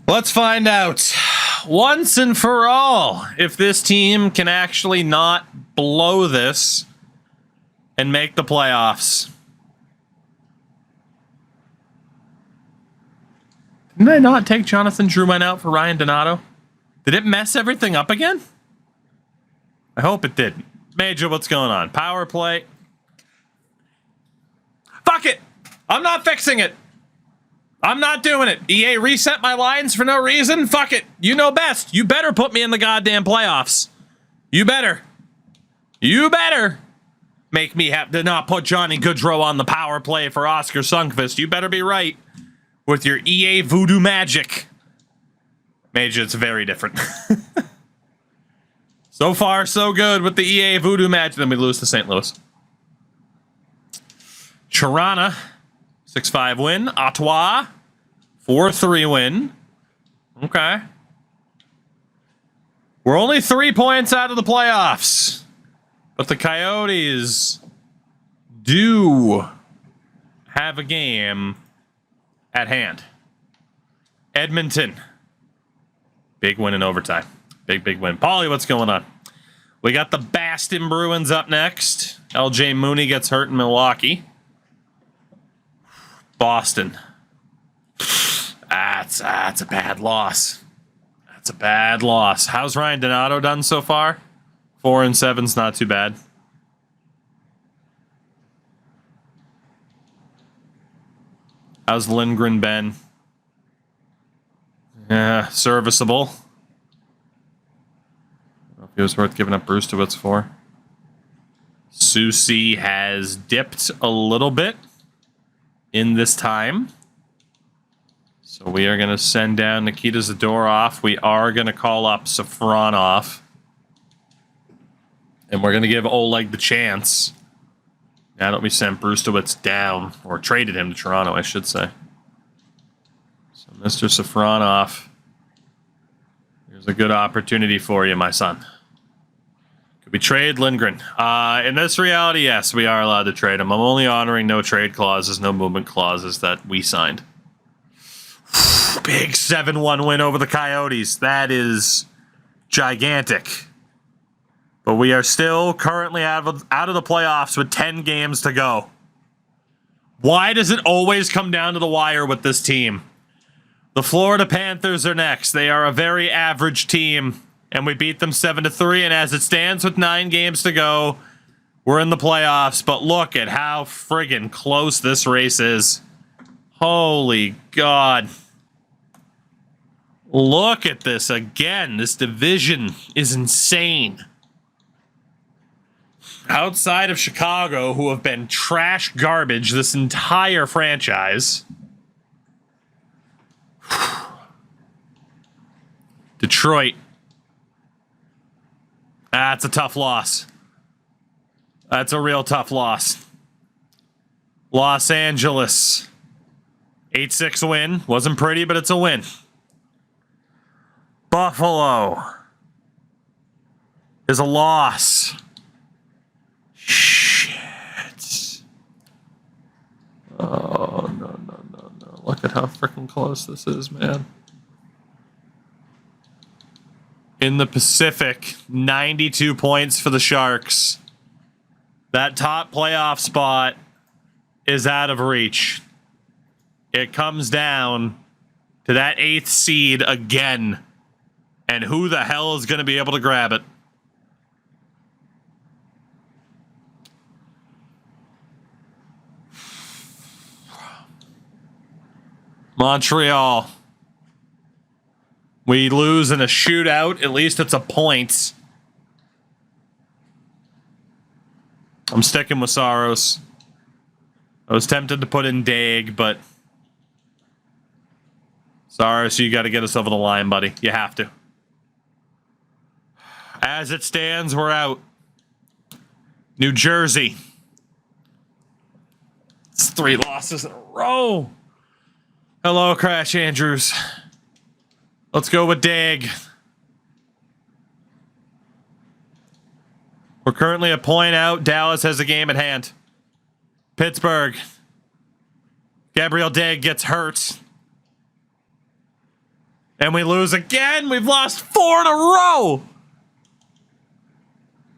Let's find out once and for all if this team can actually not blow this and make the playoffs. Didn't I not take Jonathan Drouin out for Ryan Donato? Did it mess everything up again? I hope it didn't. Major, what's going on? Power play. Fuck it! I'm not fixing it! I'm not doing it. EA reset my lines for no reason. Fuck it. You know best. You better put me in the goddamn playoffs. You better. You better make me have to not put Johnny Gaudreau on the power play for Oscar Sundqvist. You better be right with your EA voodoo magic. Major, it's very different. So far, so good with the EA voodoo magic. Then we lose to St. Louis. Toronto, 6-5 win. Ottawa, 4-3 win. Okay. We're only 3 points out of the playoffs. But the Coyotes do have a game at hand. Edmonton. Big win in overtime. Big win. Paulie, what's going on? We got the Boston Bruins up next. LJ Mooney gets hurt in Milwaukee. Boston. That's a bad loss. That's a bad loss. How's Ryan Donato done so far? 4-7's not too bad. How's Lindgren been? Yeah, serviceable. I don't know if it was worth giving up Brewstowitz for. Susie has dipped a little bit in this time. So we are going to send down Nikita Zadorov. We are going to call up Safronov. And we're going to give Oleg the chance. Now that we sent Brewstowitz down, or traded him to Toronto, I should say. So Mr. Safronov, here's a good opportunity for you, my son. Could we trade Lindgren? In this reality, yes, we are allowed to trade him. I'm only honoring no trade clauses, no movement clauses that we signed. Big 7-1 win over the Coyotes. That is gigantic. But we are still currently out of the playoffs with 10 games to go. Why does it always come down to the wire with this team? The Florida Panthers are next. They are a very average team, and we beat them 7-3. And as it stands with 9 games to go, we're in the playoffs. But look at how friggin' close this race is. Holy God. Look at this again. This division is insane. Outside of Chicago, who have been trash garbage this entire franchise. Detroit. That's a tough loss. That's a real tough loss. Los Angeles. 8-6 win. Wasn't pretty, but it's a win. Buffalo is a loss. Shit. Oh, no. Look at how freaking close this is, man. In the Pacific, 92 points for the Sharks. That top playoff spot is out of reach. It comes down to that 8th seed again. And who the hell is going to be able to grab it? Montreal. We lose in a shootout. At least it's a point. I'm sticking with Saros. I was tempted to put in Dag, but Saros, you got to get us over the line, buddy. You have to. As it stands, we're out. New Jersey. It's 3 losses in a row. Hello, Crash Andrews. Let's go with Dag. We're currently a point out. Dallas has a game at hand. Pittsburgh. Gabriel Dag gets hurt. And we lose again. We've lost 4 in a row.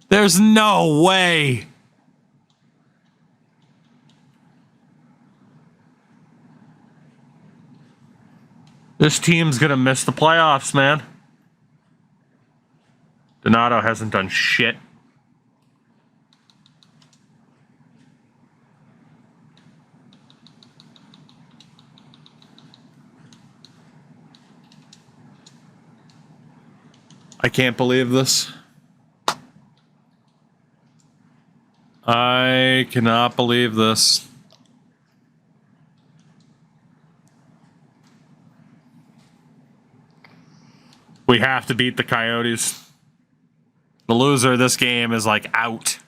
There's no way. This team's going to miss the playoffs, man. Donato hasn't done shit. I can't believe this. I cannot believe this. We have to beat the Coyotes. The loser of this game is like out.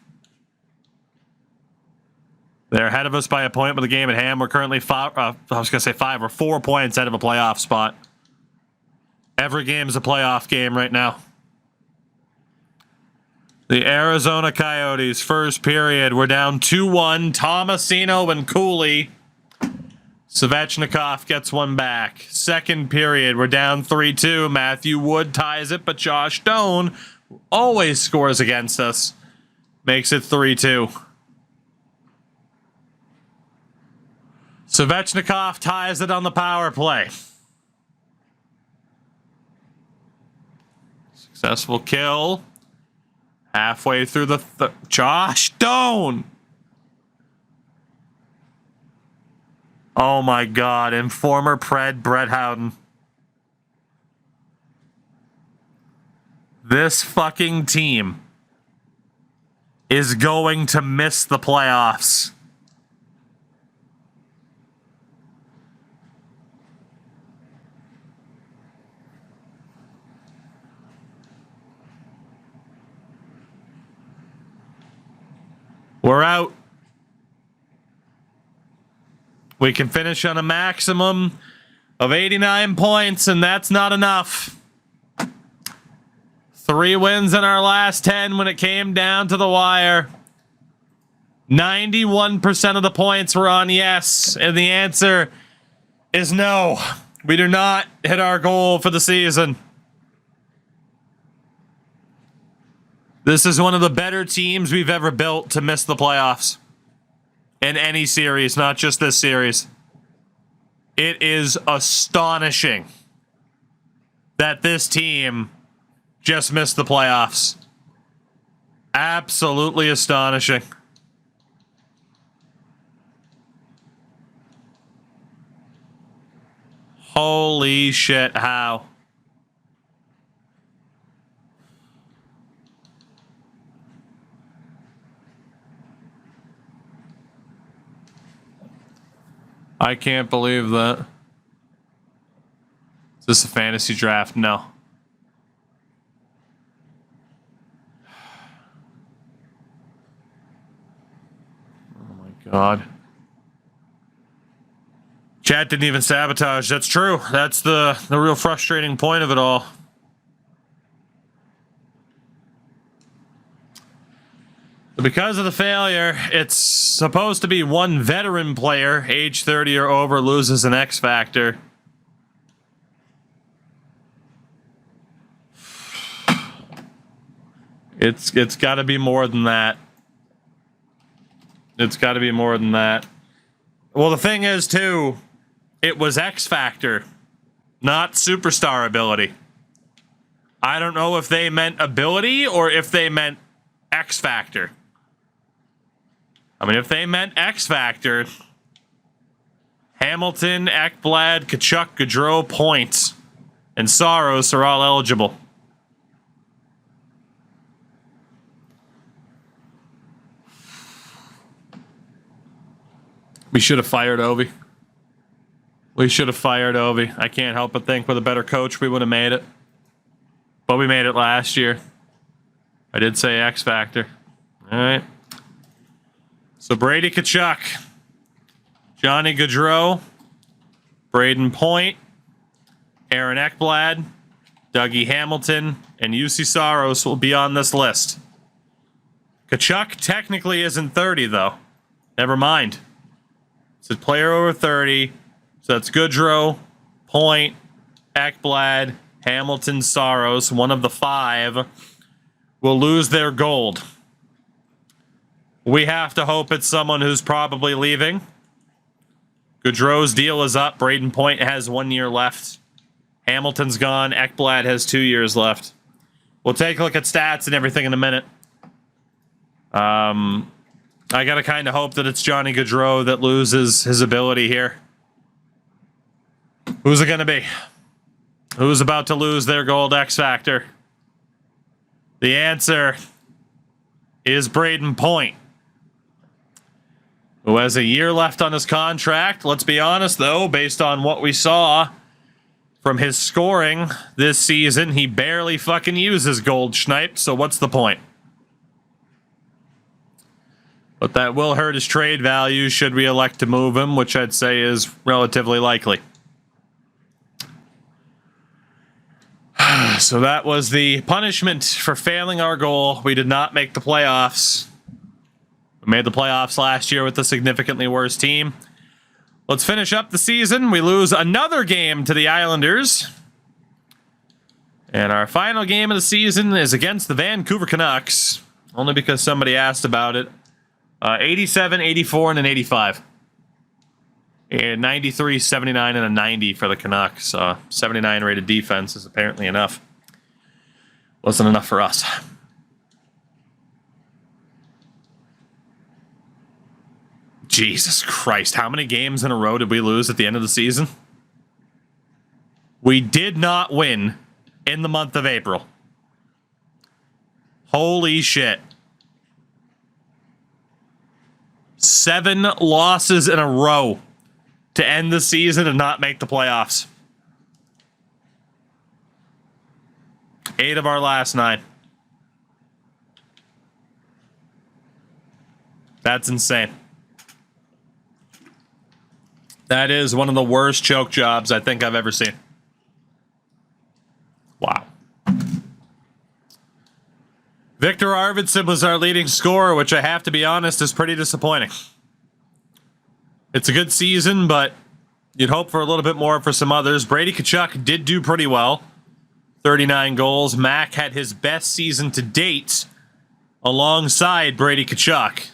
They're ahead of us by a point with the game at hand. We're currently 4 points out of a playoff spot. Every game is a playoff game right now. The Arizona Coyotes, first period, we're down 2-1. Tomasino and Cooley. Svechnikov gets one back. Second period, we're down 3-2. Matthew Wood ties it, but Josh Doan, who always scores against us, makes it 3-2. Svechnikov ties it on the power play. Successful kill. Halfway through the Josh Doan. Oh my God, and former Pred Brett Howden. This fucking team is going to miss the playoffs. We're out. We can finish on a maximum of 89 points, and that's not enough. 3 wins in our last 10 when it came down to the wire. 91% of the points were on yes, and the answer is no. We do not hit our goal for the season. This is one of the better teams we've ever built to miss the playoffs. In any series, not just this series. It is astonishing that this team just missed the playoffs. Absolutely astonishing. Holy shit, how? I can't believe that. Is this a fantasy draft? No. Oh my God. Chat didn't even sabotage. That's true. That's the real frustrating point of it all. Because of the failure, it's supposed to be one veteran player, age 30 or over, loses an X Factor. It's got to be more than that. It's got to be more than that. Well, the thing is, too, it was X Factor, not superstar ability. I don't know if they meant ability or if they meant X Factor. I mean, if they meant X Factor, Hamilton, Ekblad, Tkachuk, Gaudreau, Point, and Saros are all eligible. We should have fired Ovi. We should have fired Ovi. I can't help but think with a better coach we would have made it. But we made it last year. I did say X Factor. All right. So Brady Tkachuk, Johnny Gaudreau, Braden Point, Aaron Ekblad, Dougie Hamilton, and UC Saros will be on this list. Tkachuk technically isn't 30, though. Never mind. It's a player over 30. So that's Gaudreau, Point, Ekblad, Hamilton, Saros, one of the 5, will lose their gold. We have to hope it's someone who's probably leaving. Gaudreau's deal is up. Braden Point has 1 year left. Hamilton's gone. Ekblad has 2 years left. We'll take a look at stats and everything in a minute. I gotta kind of hope that it's Johnny Gaudreau that loses his ability here. Who's it gonna be? Who's about to lose their gold X Factor? The answer is Braden Point, who has a year left on his contract. Let's be honest, though, based on what we saw from his scoring this season, he barely fucking uses gold schnipe, so what's the point? But that will hurt his trade value should we elect to move him, which I'd say is relatively likely. So that was the punishment for failing our goal. We did not make the playoffs. We made the playoffs last year with a significantly worse team. Let's finish up the season. We lose another game to the Islanders. And our final game of the season is against the Vancouver Canucks. Only because somebody asked about it. 87, 84, and an 85. And 93, 79, and a 90 for the Canucks. 79 rated defense is apparently enough. Wasn't enough for us. Jesus Christ. How many games in a row did we lose at the end of the season? We did not win in the month of April. Holy shit. 7 losses in a row to end the season and not make the playoffs. 8 of our last 9. That's insane. That is one of the worst choke jobs I think I've ever seen. Wow. Victor Arvidsson was our leading scorer, which I have to be honest is pretty disappointing. It's a good season, but you'd hope for a little bit more for some others. Brady Tkachuk did do pretty well. 39 goals. Mac had his best season to date alongside Brady Tkachuk.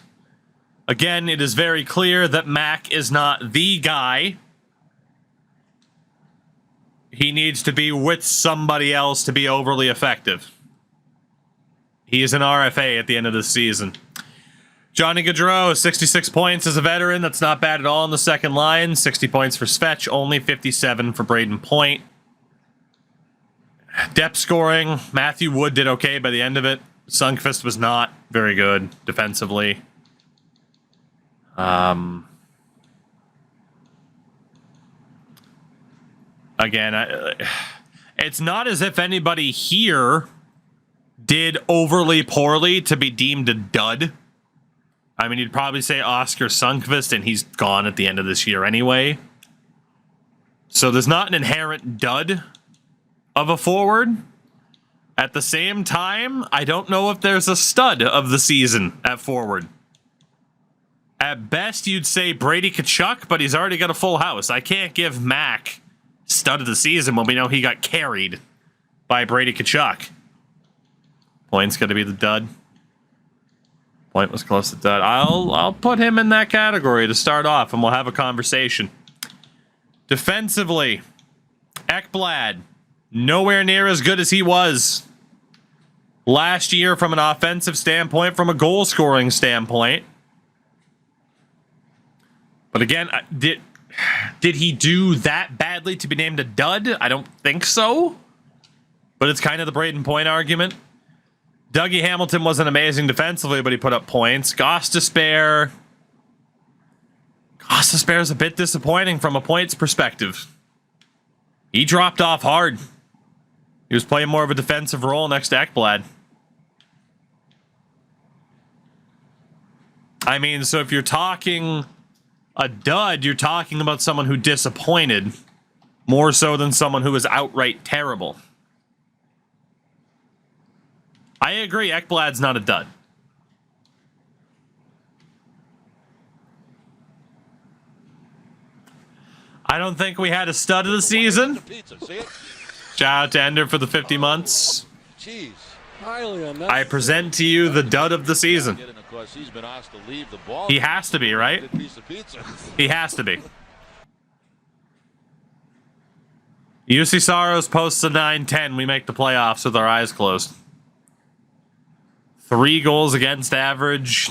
Again, it is very clear that Mac is not the guy. He needs to be with somebody else to be overly effective. He is an RFA at the end of the season. Johnny Gaudreau, 66 points as a veteran. That's not bad at all in the second line. 60 points for Svech, only 57 for Braden Point. Depth scoring, Matthew Wood did okay by the end of it. Sundqvist was not very good defensively. Again, it's not as if anybody here did overly poorly to be deemed a dud. I mean, you'd probably say Oscar Sundqvist, and he's gone at the end of this year anyway. So there's not an inherent dud of a forward. At the same time, I don't know if there's a stud of the season at forward. At best, you'd say Brady Tkachuk, but he's already got a full house. I can't give Mac stud of the season when we know he got carried by Brady Tkachuk. Point's got to be the dud. Point was close to dud. I'll put him in that category to start off, and we'll have a conversation. Defensively, Ekblad, nowhere near as good as he was last year from an offensive standpoint, from a goal-scoring standpoint. But again, did he do that badly to be named a dud? I don't think so. But it's kind of the Braden Point argument. Dougie Hamilton wasn't amazing defensively, but he put up points. Gostisbehere is a bit disappointing from a points perspective. He dropped off hard. He was playing more of a defensive role next to Ekblad. I mean, so if you're talking a dud, you're talking about someone who disappointed more so than someone who was outright terrible. I agree, Ekblad's not a dud. I don't think we had a stud of the season. Shout out to Ender for the 50 months. I present to you the dud of the season. He has to be, right? He has to be. UC Saros posts a 9-10. We make the playoffs with our eyes closed. 3 goals against average.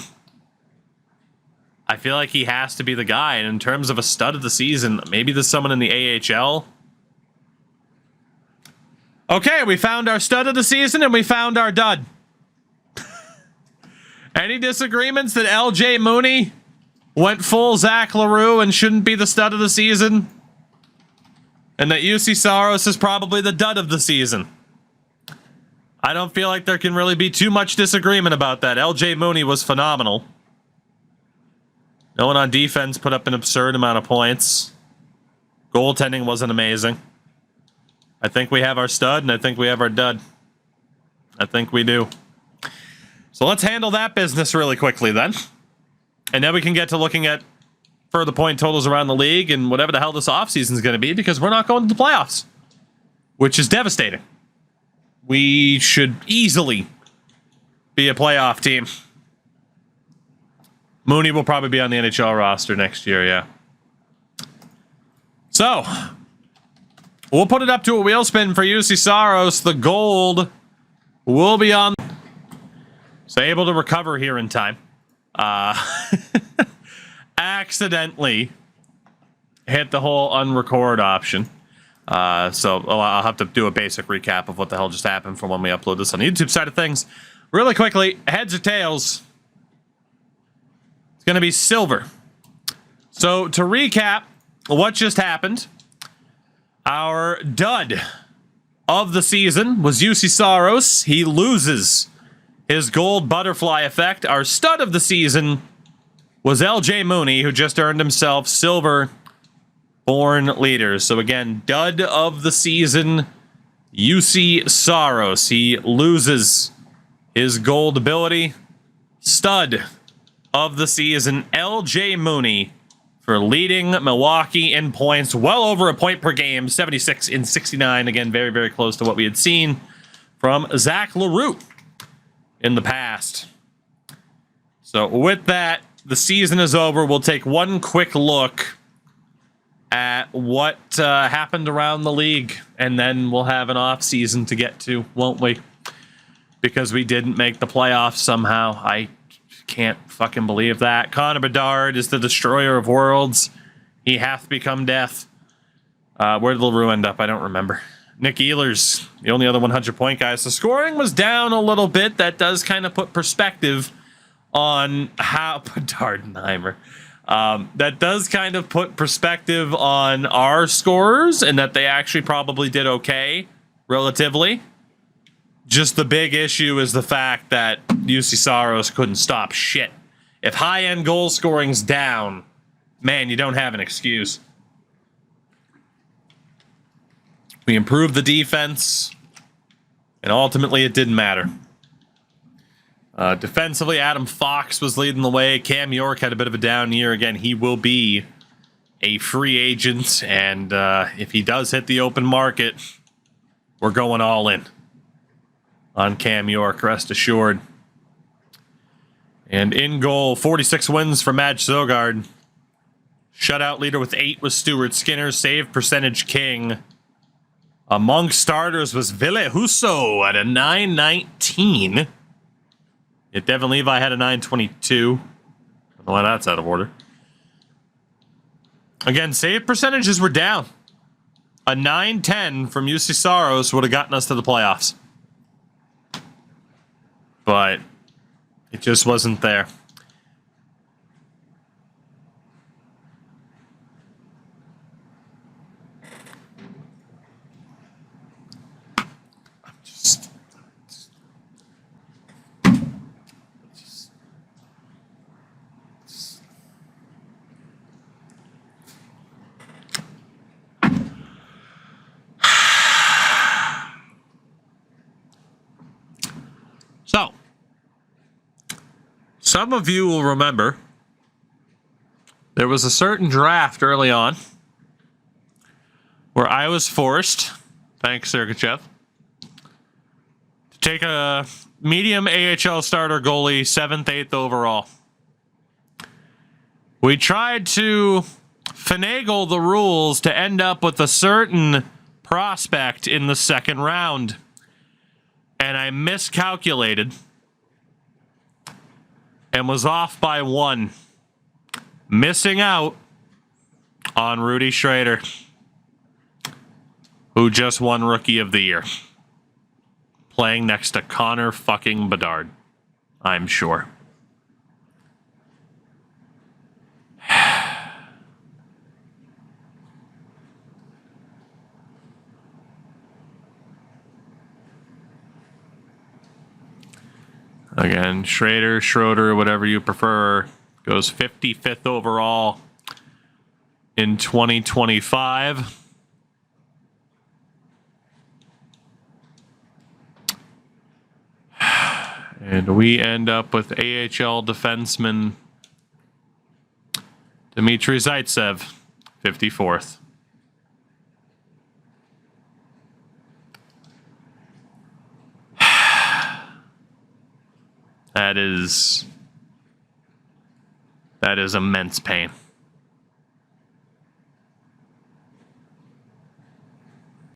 I feel like he has to be the guy. And in terms of a stud of the season, maybe there's someone in the AHL. Okay, we found our stud of the season and we found our dud. Any disagreements that LJ Mooney went full Zach LaRue and shouldn't be the stud of the season? And that UC Saros is probably the dud of the season? I don't feel like there can really be too much disagreement about that. LJ Mooney was phenomenal. No one on defense put up an absurd amount of points. Goaltending wasn't amazing. I think we have our stud, and I think we have our dud. I think we do. So let's handle that business really quickly then. And then we can get to looking at further point totals around the league and whatever the hell this offseason is going to be, because we're not going to the playoffs, which is devastating. We should easily be a playoff team. Mooney will probably be on the NHL roster next year, yeah. So, we'll put it up to a wheel spin for UC Saros. The gold will be on. So able to recover here in time. Accidentally hit the whole unrecord option. So I'll have to do a basic recap of what the hell just happened from when we upload this on the YouTube side of things. Really quickly, heads or tails? It's going to be silver. So to recap what just happened, our dud of the season was UC Saros. He loses his gold butterfly effect. Our stud of the season was LJ Mooney, who just earned himself silver born leaders. So again, dud of the season, UC Saros. He loses his gold ability. Stud of the season, LJ Mooney, for leading Milwaukee in points, well over a point per game, 76 in 69. Again, very, very close to what we had seen from Zach LaRue in the past. So with that, the season is over. We'll take one quick look at what happened around the league, and then we'll have an off season to get to, won't we? Because we didn't make the playoffs somehow. I can't fucking believe that. Connor Bedard is the destroyer of worlds. He hath become death. Where did LaRue end up? I don't remember. Nick Ehlers, the only other 100-point guy. So scoring was down a little bit. That does kind of put perspective on how Bedard and Heimer. That does kind of put perspective on our scorers and that they actually probably did okay, relatively. Just the big issue is the fact that UC Saros couldn't stop shit. If high-end goal scoring's down, man, you don't have an excuse. We improved the defense, and ultimately it didn't matter. Defensively, Adam Fox was leading the way. Cam York had a bit of a down year. Again, he will be a free agent, and if he does hit the open market, we're going all in on Cam York, rest assured. And in goal, 46 wins for Madge Zogard. Shutout leader with 8 was Stuart Skinner. Save percentage king among starters was Ville Husso at a 919. Yet Devin Levi had a 922. I don't know why that's out of order. Again, save percentages were down. A 910 from UC Saros would have gotten us to the playoffs. But it just wasn't there. So, some of you will remember there was a certain draft early on I was forced, thanks Sergachev, to take a medium AHL starter goalie, 7th, 8th overall. We tried to finagle the rules to end up with a certain prospect in the second round, and I miscalculated and was off by 1, missing out on Rudy Schrader, who just won Rookie of the Year, playing next to Connor fucking Bedard, I'm sure. Again, Schroeder, whatever you prefer, goes 55th overall in 2025. And we end up with AHL defenseman Dmitry Zaitsev, 54th. That is immense pain.